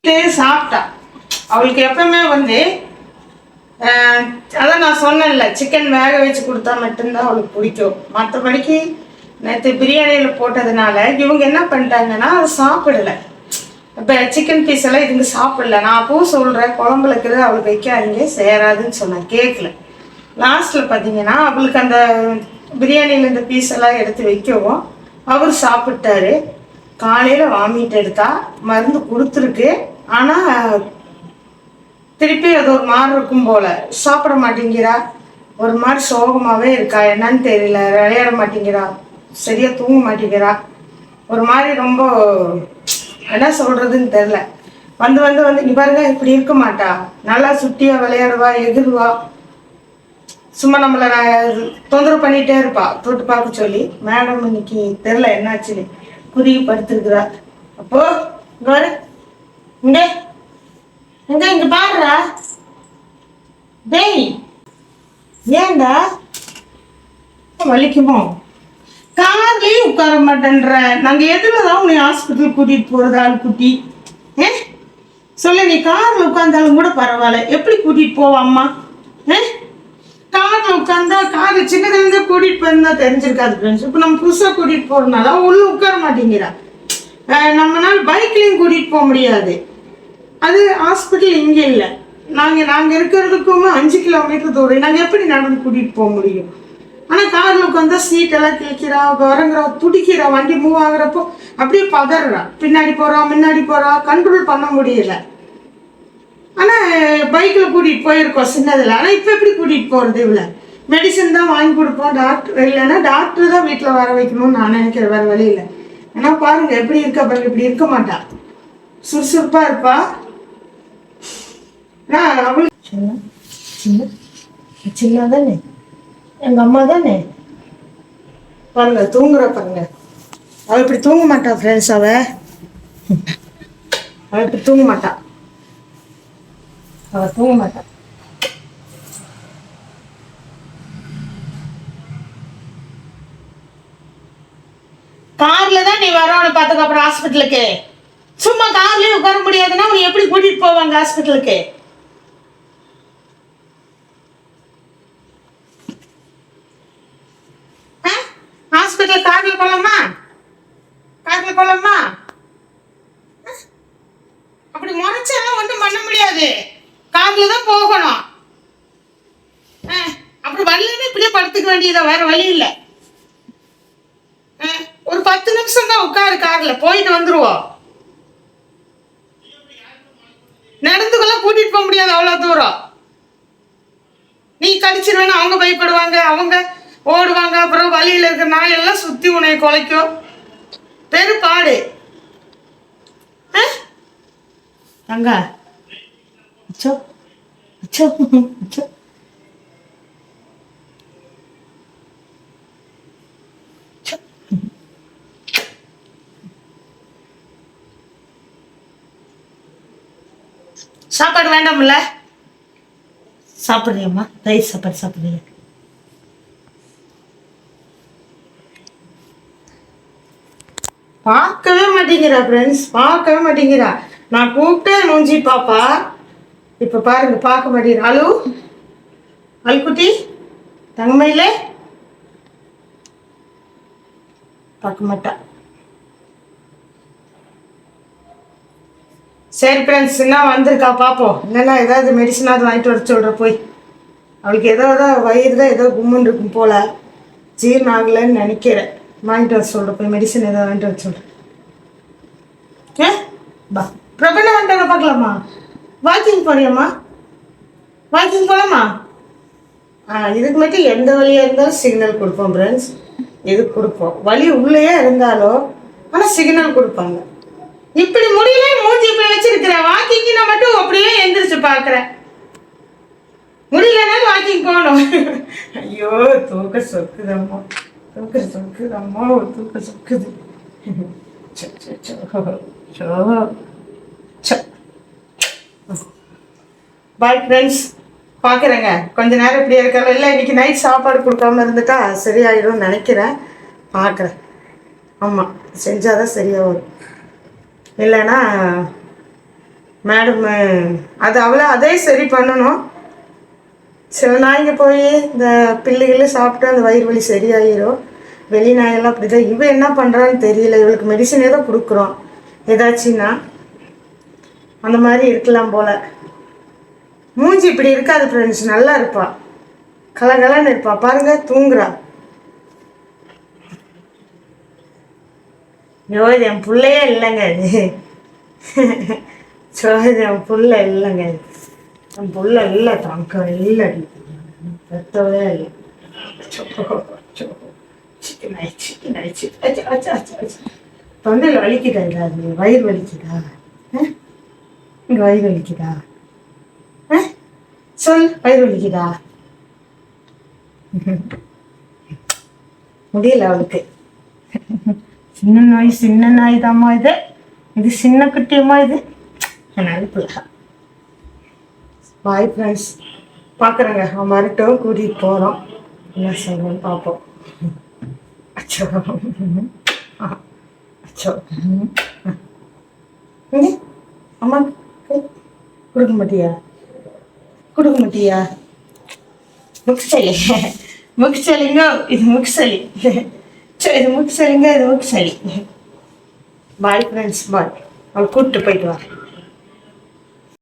சாப்பிட்டா. அவளுக்கு எப்பவுமே வந்து அதான் நான் சொன்னேன்ல, சிக்கன் வேக வச்சு கொடுத்தா மட்டும்தான் அவளுக்கு பிடிக்கும். மற்றபடிக்கு நேற்று பிரியாணியில் போட்டதுனால இவங்க என்ன பண்ணிட்டாங்கன்னா அதை சாப்பிடலை. இப்போ சிக்கன் பீஸ் எல்லாம் இதுங்க சாப்பிடல. நான் அப்பவும் சொல்கிறேன், குழம்புல இருக்கிறது அவளுக்கு வைக்காதீங்க, சேராதுன்னு சொன்னேன், கேட்கல. லாஸ்ட்டில் பார்த்தீங்கன்னா அவளுக்கு அந்த பிரியாணியில் இந்த பீஸ் எல்லாம் எடுத்து வைக்கவும் அவர் சாப்பிட்டாரு. காலையில் வாமிட் எடுத்தா, மருந்து கொடுத்துருக்கு. ஆனால் திருப்பி அது ஒரு மாதிரி இருக்கும் போல், சாப்பிட மாட்டேங்கிறா, ஒரு மாதிரி சோகமாகவே இருக்கா, என்னன்னு தெரியல, விளையாட மாட்டேங்கிறா, சரியாக தூங்க மாட்டேங்கிறா, ஒரு மாதிரி ரொம்ப என்ன சொல்கிறதுன்னு தெரில. வந்து வந்து வந்து இங்கே பாருங்க, இப்படி இருக்க மாட்டா, நல்லா சுட்டியாக விளையாடுவா, எகிருவா, சும்மா நம்மளை தொந்தரவு பண்ணிகிட்டே இருப்பா, தொட்டு பார்க்க சொல்லி. மேடம் இன்னைக்கு தெரில என்னாச்சுன்னு குறுகி படுத்துருக்குறா. அப்போ இங்கே இங்க எங்க இங்க பாருடா டேய், ஏண்டா வலிக்குமோ? கார்லயே உட்கார மாட்டேன்ற. நாங்க எதுலதான் உன்னை ஹாஸ்பிட்டல் கூட்டிட்டு போறது? ஆள் குட்டி சொல்ல, நீ கார்ல உட்கார்ந்தாலும் கூட பரவாயில்ல, எப்படி கூட்டிட்டு போவாம்மா? கார்ல உட்கார்ந்தா, கார்ல சின்னதுல இருந்து கூட்டிட்டு போயிருந்தா தெரிஞ்சிருக்காது ஃப்ரெண்ட்ஸ். இப்போ நம்ம புதுசா கூட்டிட்டு போறதுனால உள்ள உட்கார மாட்டேங்கிறா. நம்மளால பைக்லையும் கூட்டிட்டு போக முடியாது. அது ஹாஸ்பிட்டல் இங்கே இல்லை, நாங்கள் இருக்கிறதுக்கும் 5 கிலோமீட்டர் தூரம். நாங்கள் எப்படி நடந்து கூட்டிகிட்டு போக முடியும்? ஆனால் காரில் உட்காந்தா சீட்டெல்லாம் கிழிக்கிறா, வரங்குறா, துடிக்கிறா, வண்டி மூவ் ஆகுறப்போ அப்படியே பதறா, பின்னாடி போகிறா முன்னாடி போகிறா, கண்ட்ரோல் பண்ண முடியல. ஆனால் பைக்கில் கூட்டிகிட்டு போயிருக்கோம் சின்னதில். ஆனால் இப்போ எப்படி கூட்டிகிட்டு போகிறது? இவ்வளோ மெடிசன் தான் வாங்கி கொடுப்போம், டாக்டர் இல்லைன்னா டாக்டர் தான் வீட்டில் வர வைக்கணும்னு நான் நினைக்கிறேன், வேறு வழி இல்லை. ஆனால் பாருங்கள் எப்படி இருக்கா பாருங்க, இப்படி இருக்க மாட்டா, சுறுசுறுப்பாக இருப்பா. அவளுக்கு சின்ன சின்ன சின்ன தானே, எங்க அம்மா தானே. பாருங்க தூங்குற பாருங்க. அவ இப்படி தூங்க மாட்டா ஃப்ரெண்ட்ஸ். அவ இப்படி தூங்க மாட்டா, அவ தூங்க மாட்டா. கார்ல தான் நீ வரணும் பார்த்துக்க. அப்புறம் ஹாஸ்பிட்டலுக்கு சும்மா கார்லயே உட்கார முடியாதுன்னா உன்னை எப்படி கூட்டிட்டு போவாங்க ஹாஸ்பிட்டலுக்கு? ஹாஸ்பிட்டல் கார்ல போலாமா? கார்ல போலாமா? அப்படி முறைச்செல்லாம் ஒன்றும் பண்ண முடியாது, கார்ல தான் போகணும். அப்படி வரலன்னு இப்படியே படுத்துக்க வேண்டியதா, வேற வழி இல்லை. ஒரு 10 நிமிஷம் தான் உட்காரு, கார்ல போயிட்டு வந்துருவோம். நடந்துக்கெல்லாம் கூட்டிட்டு போக முடியாது அவ்வளோ தூரம். நீ கடிச்சிருவேன்னு அவங்க பயப்படுவாங்க, அவங்க ஓடுவாங்க, அப்புறம் வழியில் இருக்கிற நாயெல்லாம் சுற்றி உன்னை குலைக்கும், பெருப்பாடு. தங்க அச்சோ அச்சோ அச்சோ. சாப்பாடு வேண்டாம்ல? சாப்பிட்றியம்மா, தயிர் சாப்பாடு சாப்பிட்றிய? பார்க்கவே மாட்டேங்கிறா ஃப்ரெண்ட்ஸ், பார்க்கவே மாட்டேங்கிறா. நான் கூப்பிட்டே மூஞ்சி பாப்பா, இப்போ பாருங்க பார்க்க மாட்டேங்கிறா. அலு அல்குட்டி தங்கமையிலே பார்க்க மாட்டா. சரி ஃப்ரெண்ட்ஸ், என்ன வந்திருக்கா பார்ப்போம். இல்லைன்னா ஏதாவது மெடிசனாவது வாங்கிட்டு வர சொல்கிற போய். அவளுக்கு ஏதோ வயிறு தான் ஏதோ கும்முன்னு இருக்கும் போல், ஜீரணம் ஆகலைன்னு நினைக்கிறேன். வாங்கிட்டு வர சொல்கிற போய், மெடிசன் ஏதாவது வாங்கிட்டு வர சொல்கிறேன். பா பிரபண்ணா வந்துட்டாங்க, பார்க்கலாமா? வாக்கிங் போறியம்மா? வாக்கிங் போகலாமா? இதுக்கு மட்டும் எந்த வழியாக இருந்தாலும் சிக்னல் கொடுப்போம் ஃப்ரெண்ட்ஸ். இதுக்கு கொடுப்போம், வழி உள்ளேயே இருந்தாலும் ஆனால் சிக்னல் கொடுப்பாங்க. இப்படி முடியல, மூஞ்சி இப்படி வச்சிருக்கிறேன். வாக்கிங் நான் மட்டும் அப்படியே எந்திரிச்சு பார்க்குறேன். முடியலனாலும் வாக்கிங் போகணும். ஐயோ தூக்க சொக்குதம்மா, தூக்க சொக்குதம்மா, தூக்க சொக்குது. பாய் ஃப்ரெண்ட்ஸ், பார்க்குறேங்க. கொஞ்ச நேரம் இப்படியே இருக்காங்க. இல்லை இன்னைக்கு நைட் சாப்பாடு கொடுக்காம இருந்துட்டா சரியாயிடும்னு நினைக்கிறேன். பார்க்குறேன். ஆமாம், செஞ்சால் தான் சரியாக வரும். இல்லைன்னா மேடம் அது அவளை அதே சரி பண்ணணும். சில நாய்ங்க போய் இந்த பிள்ளைகளும் சாப்பிட்டு அந்த வயிறு வலி சரியாயிரும். வெளி நாயெல்லாம் அப்படிதான். இவ என்ன பண்ணுறான்னு தெரியல. இவளுக்கு மெடிசனே தான் கொடுக்குறோம். ஏதாச்சுன்னா அந்த மாதிரி இருக்கலாம் போல். மூஞ்சி இப்படி இருக்காது ஃப்ரெண்ட்ஸ், நல்லா இருப்பா, கலகலன்னு இருப்பா. பாருங்க தூங்குறா. ஐயோ இது என் பிள்ளையே இல்லைங்க. அது இது என் புள்ள இல்லைங்க. என் புள்ள இல்லை, தங்க இல்லை, பெத்தவளே இல்லை. சிக்கன் ஆயிடுச்சு. தொண்டையில் வலிக்குதா? அது வயிறு வலிக்குதா? இங்கே வயிறு வலிக்குதா? சொல், வயிறு வலிக்குதா? முடியல அவளுக்கு. சின்ன நாய் தாம்மா இது சின்ன குட்டியம்மா இது. அனுப்பல. பாய் ஃப்ரெண்ட்ஸ், பார்க்குறேங்க. அவன் வரட்டும், கூட்டிகிட்டு போகிறோம். என்ன செய்யணும்னு பார்ப்போம். அச்சோ அச்சோ. அம்மா கொடுக்க மாட்டியா? முக்குச்சலிங்க. இது முக்குச்சலி. இது முக்குச்சலிங்க. பாய் ஃப்ரெண்ட்ஸ், பாய். அவள் கூப்பிட்டு போயிட்டு வா.